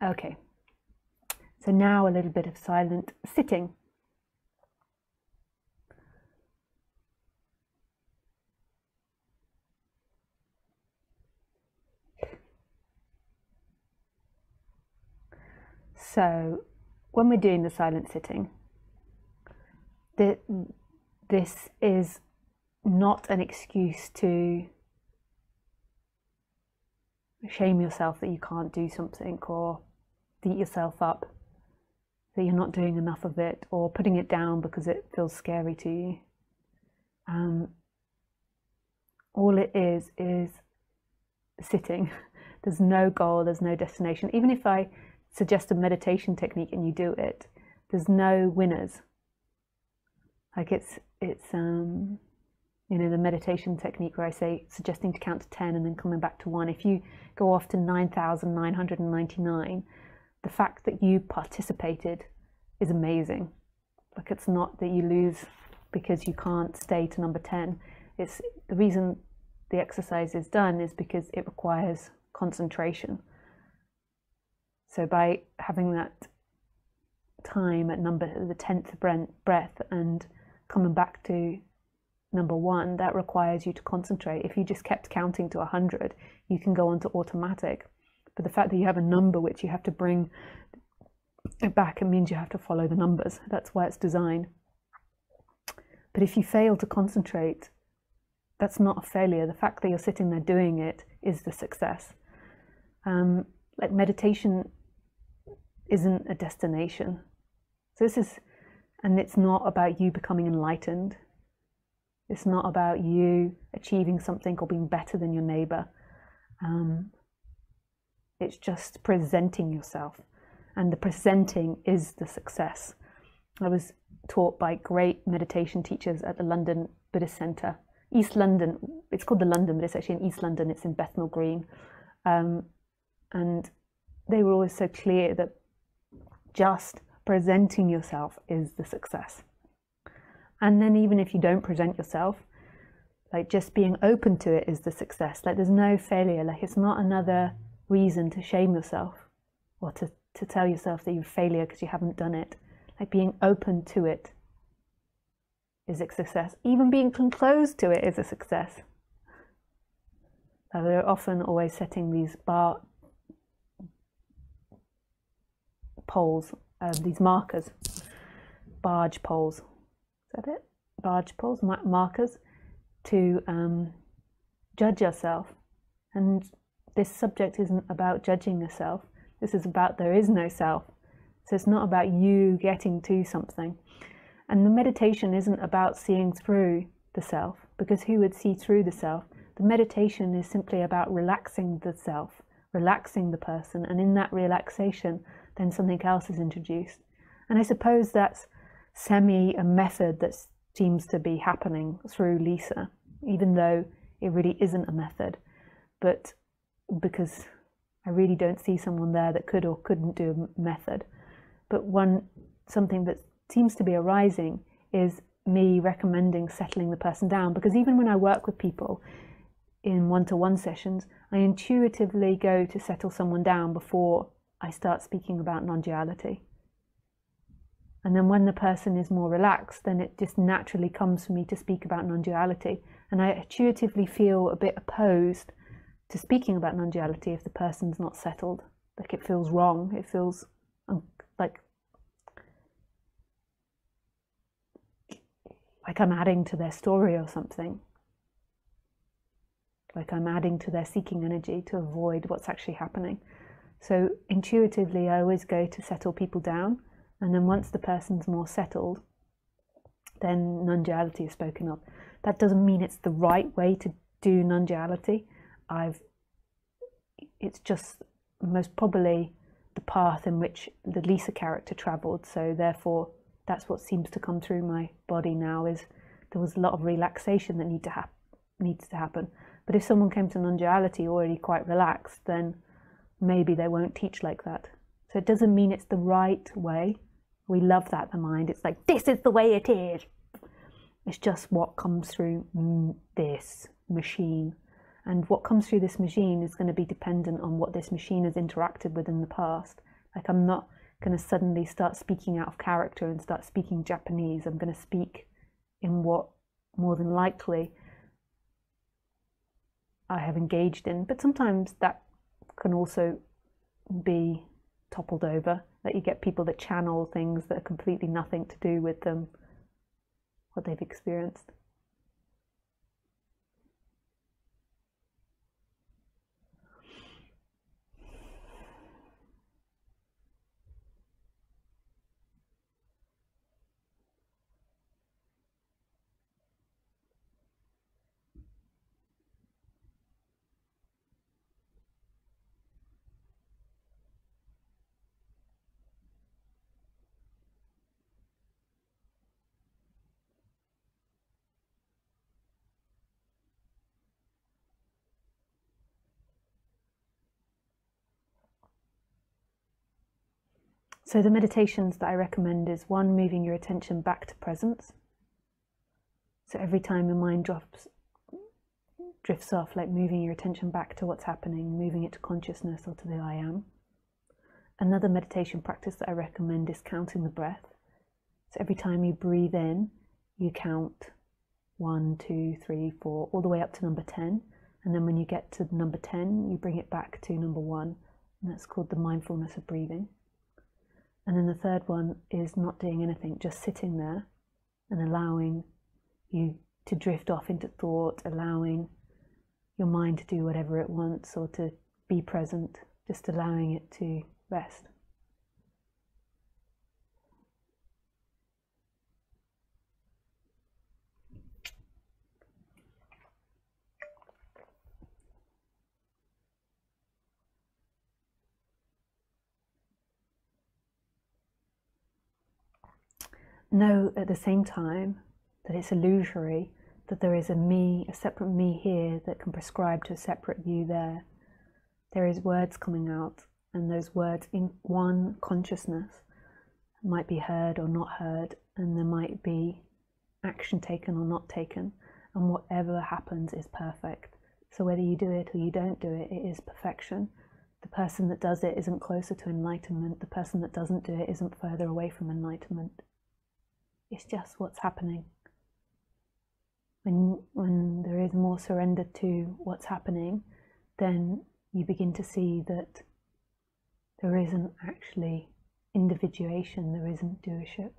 Okay, so now a little bit of silent sitting. So when we're doing the silent sitting, this is not an excuse to shame yourself that you can't do something, or beat yourself up that you're not doing enough of it, or putting it down because it feels scary to you. All it is sitting. There's no goal, there's no destination. Even if I suggest a meditation technique and you do it, there's no winners. Like it's you know, the meditation technique where I say suggesting to count to 10 and then coming back to 1. If you go off to 9,999, the fact that you participated is amazing. Like, it's not that you lose because you can't stay to number 10. It's the reason the exercise is done is because it requires concentration. So by having that time at the 10th breath and coming back to number 1, that requires you to concentrate. If you just kept counting to 100, you can go on to automatic. But the fact that you have a number which you have to bring it back, it means you have to follow the numbers. That's why it's designed. But if you fail to concentrate, that's not a failure. The fact that you're sitting there doing it is the success. Like, meditation isn't a destination. So and it's not about you becoming enlightened. It's not about you achieving something or being better than your neighbor. It's just presenting yourself, and the presenting is the success. I was taught by great meditation teachers at the London Buddhist Centre, East London. It's called the London, but it's actually in East London. It's in Bethnal Green. And they were always so clear that just presenting yourself is the success. And then even if you don't present yourself, like, just being open to it is the success. Like, there's no failure. Like, it's not another reason to shame yourself or to tell yourself that you're a failure because you haven't done it. Like, being open to it is a success. Even being close to it is a success. We're often always setting these poles, these markers, barge poles. Is that it? Barge poles, markers, to judge yourself. And this subject isn't about judging yourself. This is about there is no self. So it's not about you getting to something. And the meditation isn't about seeing through the self, because who would see through the self? The meditation is simply about relaxing the self, relaxing the person, and in that relaxation, then something else is introduced. And I suppose that's a method that seems to be happening through Lisa, even though it really isn't a method. But because I really don't see someone there that could or couldn't do a method. But something that seems to be arising is me recommending settling the person down, because even when I work with people in one-to-one sessions, I intuitively go to settle someone down before I start speaking about non-duality. And then when the person is more relaxed, then it just naturally comes for me to speak about non-duality. And I intuitively feel a bit opposed to speaking about non-duality if the person's not settled. Like, it feels wrong. It feels like I'm adding to their story or something. Like, I'm adding to their seeking energy to avoid what's actually happening. So intuitively, I always go to settle people down. And then once the person's more settled, then non-duality is spoken of. That doesn't mean it's the right way to do non-duality. It's just most probably the path in which the Lisa character travelled. So therefore, that's what seems to come through my body now, is there was a lot of relaxation that needs to happen. But if someone came to non-duality already quite relaxed, then maybe they won't teach like that. So it doesn't mean it's the right way. We love that, the mind. It's like, this is the way it is. It's just what comes through this machine. And what comes through this machine is going to be dependent on what this machine has interacted with in the past. Like, I'm not going to suddenly start speaking out of character and start speaking Japanese. I'm going to speak in what more than likely I have engaged in. But sometimes that can also be toppled over, that you get people that channel things that are completely nothing to do with them, what they've experienced. So the meditations that I recommend is one, moving your attention back to presence. So every time your mind drifts off, like moving your attention back to what's happening, moving it to consciousness or to the I am. Another meditation practice that I recommend is counting the breath. So every time you breathe in, you count 1, 2, 3, 4, all the way up to number 10. And then when you get to number 10, you bring it back to number 1. And that's called the mindfulness of breathing. And then the third one is not doing anything, just sitting there and allowing you to drift off into thought, allowing your mind to do whatever it wants or to be present, just allowing it to rest. Know at the same time that it's illusory, that there is a me, a separate me here that can prescribe to a separate you there. There is words coming out, and those words in one consciousness might be heard or not heard, and there might be action taken or not taken, and whatever happens is perfect. So whether you do it or you don't do it, it is perfection. The person that does it isn't closer to enlightenment. The person that doesn't do it isn't further away from enlightenment. It's just what's happening. When there is more surrender to what's happening, then you begin to see that there isn't actually individuation, there isn't doership.